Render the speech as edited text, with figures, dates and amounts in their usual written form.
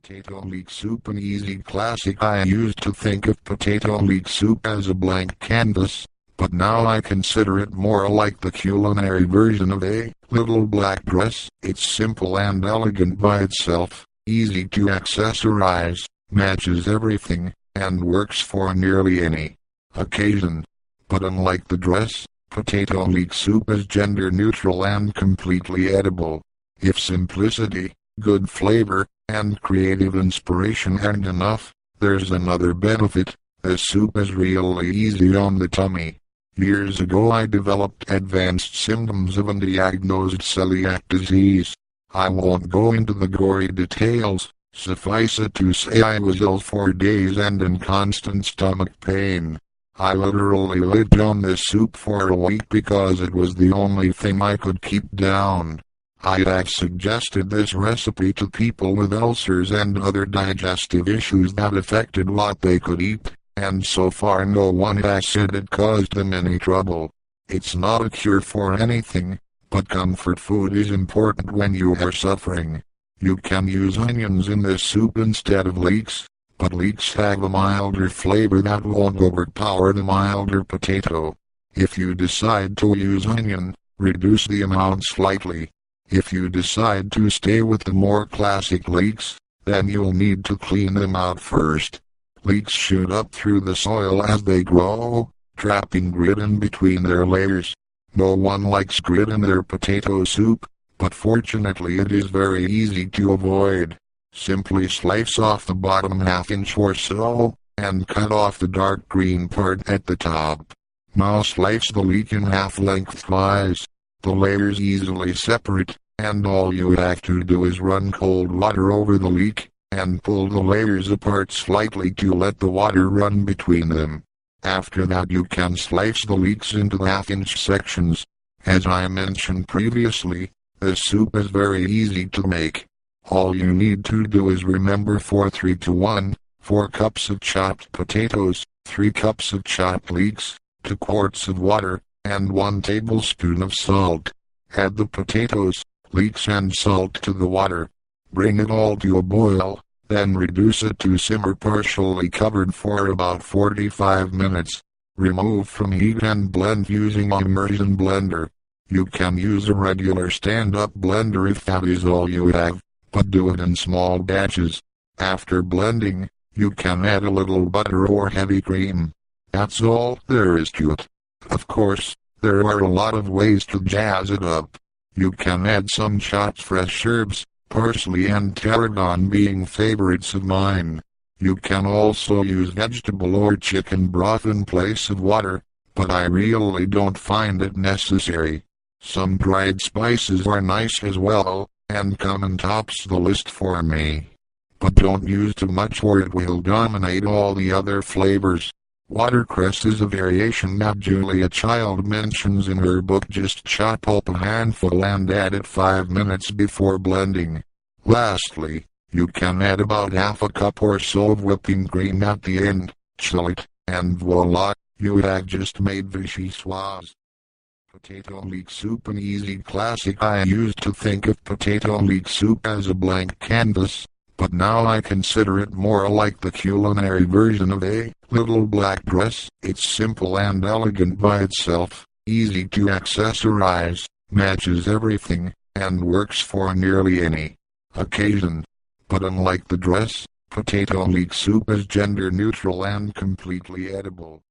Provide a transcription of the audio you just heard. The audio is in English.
Potato leek soup, an easy classic. I used to think of potato leek soup as a blank canvas, but now I consider it more like the culinary version of a little black dress. It's simple and elegant by itself, easy to accessorize, matches everything, and works for nearly any occasion. But unlike the dress, potato leek soup is gender neutral and completely edible. If simplicity, good flavor, and creative inspiration aren't enough, there's another benefit. This soup is really easy on the tummy. Years ago I developed advanced symptoms of undiagnosed celiac disease. I won't go into the gory details, suffice it to say I was ill for days and in constant stomach pain. I literally lived on this soup for a week because it was the only thing I could keep down. I have suggested this recipe to people with ulcers and other digestive issues that affected what they could eat, and so far no one has said it caused them any trouble. It's not a cure for anything, but comfort food is important when you are suffering. You can use onions in this soup instead of leeks, but leeks have a milder flavor that won't overpower the milder potato. If you decide to use onion, reduce the amount slightly. If you decide to stay with the more classic leeks, then you'll need to clean them out first. Leeks shoot up through the soil as they grow, trapping grit in between their layers. No one likes grit in their potato soup, but fortunately it is very easy to avoid. Simply slice off the bottom half-inch or so, and cut off the dark green part at the top. Now slice the leek in half lengthwise. The layers easily separate, and all you have to do is run cold water over the leek, and pull the layers apart slightly to let the water run between them. After that you can slice the leeks into half-inch sections. As I mentioned previously, this soup is very easy to make. All you need to do is remember 4:3-1, 4 cups of chopped potatoes, 3 cups of chopped leeks, 2 quarts of water, and 1 tablespoon of salt. Add the potatoes, leeks and salt to the water. Bring it all to a boil, then reduce it to simmer partially covered for about 45 minutes. Remove from heat and blend using immersion blender. You can use a regular stand-up blender if that is all you have, but do it in small batches. After blending, you can add a little butter or heavy cream. That's all there is to it. Of course, there are a lot of ways to jazz it up. You can add some chopped fresh herbs, parsley and tarragon being favorites of mine. You can also use vegetable or chicken broth in place of water, but I really don't find it necessary. Some dried spices are nice as well, and cumin tops the list for me. But don't use too much or it will dominate all the other flavors. Watercress is a variation that Julia Child mentions in her book. Just chop up a handful and add it 5 minutes before blending. Lastly, you can add about half a cup or so of whipping cream at the end, chill it, and voila, you have just made vichyssoise. Potato leek soup, an easy classic. I used to think of potato leek soup as a blank canvas, but now I consider it more like the culinary version of a little black dress. It's simple and elegant by itself, easy to accessorize, matches everything, and works for nearly any occasion. But unlike the dress, potato leek soup is gender neutral and completely edible.